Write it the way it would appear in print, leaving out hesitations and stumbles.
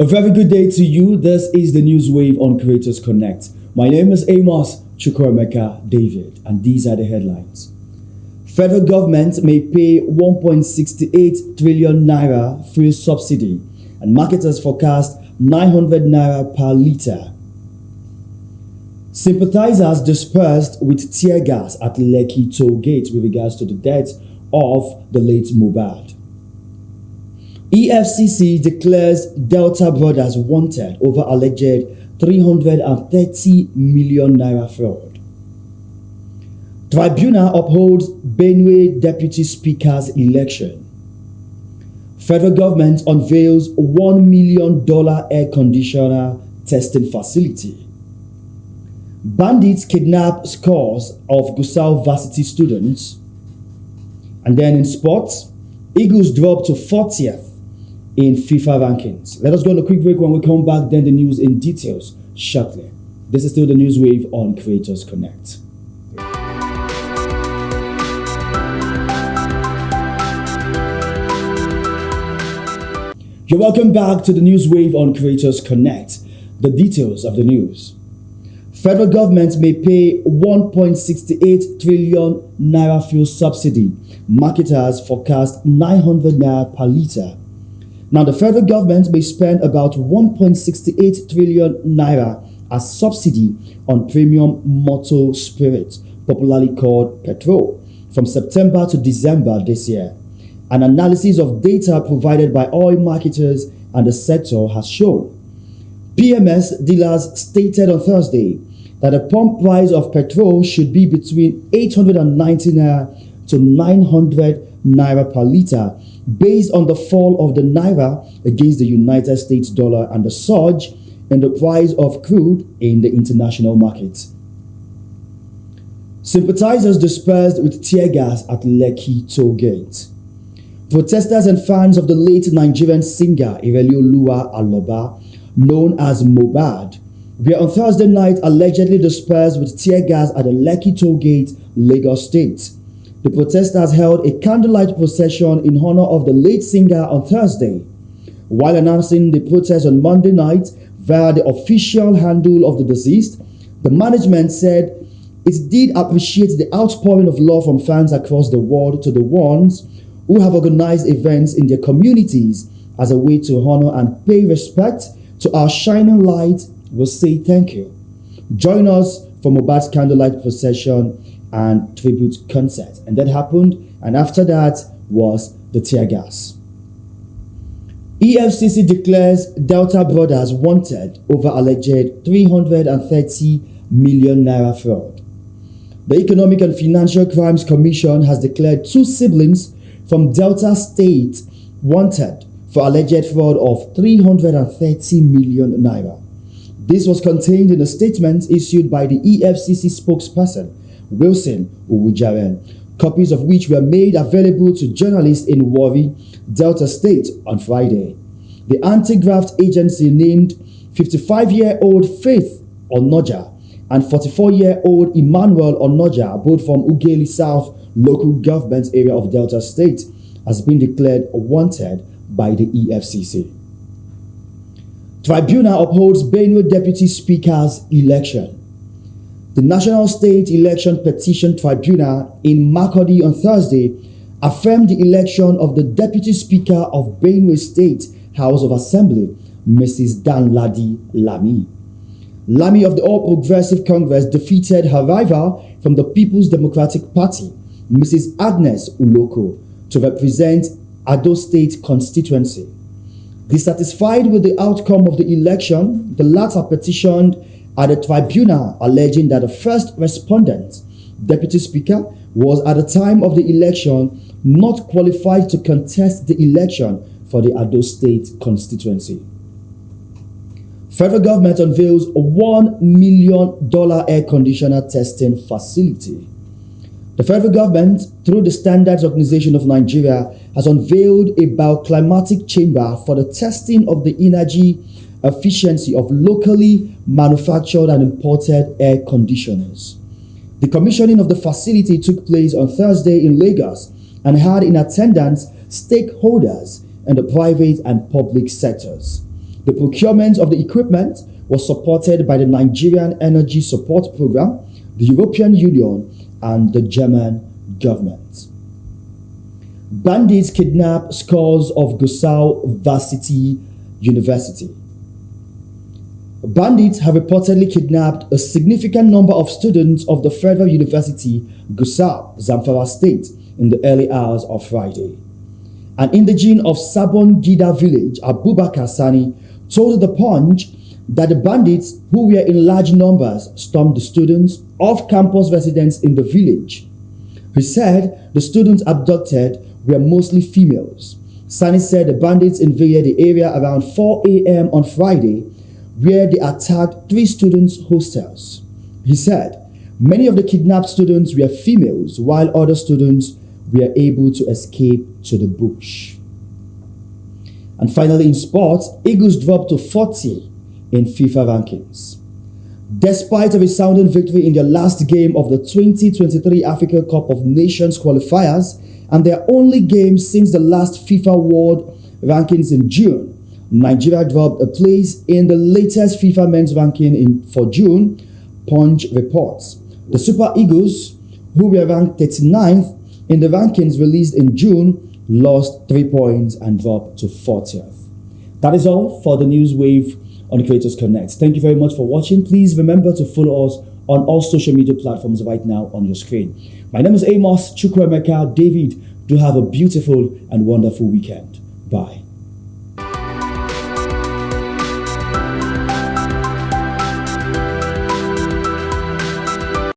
A very good day to you. This is the News Wave on Creators Connect. My name is Amos Chukwuemeka David, and these are the headlines. Federal government may pay 1.68 trillion naira fuel subsidy, and marketers forecast 900 naira per litre. Sympathizers dispersed with tear gas at Lekki toll gate with regards to the death of the late Mohbad. EFCC declares Delta brothers wanted over alleged 330 million naira fraud. Tribunal upholds Benue Deputy Speaker's election. Federal government unveils $1 million air conditioner testing facility. Bandits kidnap scores of Gusau varsity students. And then in sports, Eagles drop to 40th in FIFA rankings. Let us go on a quick break. When we come back, then the news in details shortly. This is still the News Wave on Creators Connect. You're welcome back to the News Wave on Creators Connect. The details of the news. Federal government may pay 1.68 trillion naira fuel subsidy. Marketers forecast 900 naira per litre. Now, the federal government may spend about 1.68 trillion naira as subsidy on premium motor spirit, popularly called petrol, from September to December this year. An analysis of data provided by oil marketers and the sector has shown. PMS dealers stated on Thursday that the pump price of petrol should be between 890 naira to 900 naira per litre, based on the fall of the naira against the United States dollar and the surge in the price of crude in the international market. Sympathizers dispersed with tear gas at Lekki toll gate. Protesters and fans of the late Nigerian singer Irelioluwa Aloba, known as Mohbad, were on Thursday night allegedly dispersed with tear gas at the Lekki toll gate, Lagos State. The protesters held a candlelight procession in honor of the late singer on Thursday. While announcing the protest on Monday night via the official handle of the deceased, the management said it did appreciate the outpouring of love from fans across the world to the ones who have organized events in their communities as a way to honor and pay respect to our shining light. We'll say thank you. Join us for Mohbad's candlelight procession and tribute concert. And that happened, and after that was the tear gas. EFCC declares Delta brothers wanted over alleged 330 million naira fraud. The Economic and Financial Crimes Commission has declared two siblings from Delta State wanted for alleged fraud of 330 million naira. This was contained in a statement issued by the EFCC spokesperson, Wilson Uwujaren, copies of which were made available to journalists in Warri, Delta State on Friday. The anti-graft agency named 55-year-old Faith Onoja and 44-year-old Emmanuel Onoja, both from Ughelli South local government area of Delta State, has been declared wanted by the EFCC. Tribunal upholds Benue Deputy Speaker's election. The National State Election Petition Tribunal in Makurdi on Thursday affirmed the election of the Deputy Speaker of Benue State House of Assembly, Mrs. Danladi Lami. Lami of the All Progressive Congress defeated her rival from the People's Democratic Party, Mrs. Agnes Uloko, to represent Ado State constituency. Dissatisfied with the outcome of the election, the latter petitioned at the tribunal alleging that the first respondent, Deputy Speaker, was at the time of the election not qualified to contest the election for the Ado State constituency. Federal government unveils a $1 million air conditioner testing facility. The federal government, through the Standards Organization of Nigeria, has unveiled a bioclimatic chamber for the testing of the energy efficiency of locally manufactured and imported air conditioners. The commissioning of the facility took place on Thursday in Lagos and had in attendance stakeholders in the private and public sectors. The procurement of the equipment was supported by the Nigerian Energy Support Program, the European Union, and the German government. Bandits kidnap scores of Gusau Varsity University. Bandits have reportedly kidnapped a significant number of students of the Federal University, Gusau, Zamfara State, in the early hours of Friday. An indigene of Sabon Gida village, Abubakar Sani, told the Punch that the bandits, who were in large numbers, stormed the students, off-campus residents in the village. He said the students abducted were mostly females. Sani said the bandits invaded the area around 4 a.m. on Friday, where they attacked 3 students' hostels. He said many of the kidnapped students were females, while other students were able to escape to the bush. And finally, in sports, Eagles dropped to 40 in FIFA rankings. Despite a resounding victory in their last game of the 2023 Africa Cup of Nations qualifiers and their only game since the last FIFA World Rankings in June, Nigeria dropped a place in the latest FIFA men's ranking for June, Punch reports. The Super Eagles, who were ranked 39th in the rankings released in June, lost 3 points and dropped to 40th. That is all for the news wave on Creators Connect. Thank you very much for watching. Please remember to follow us on all social media platforms right now on your screen. My name is Amos Chukwuemeka David. Do have a beautiful and wonderful weekend. Bye.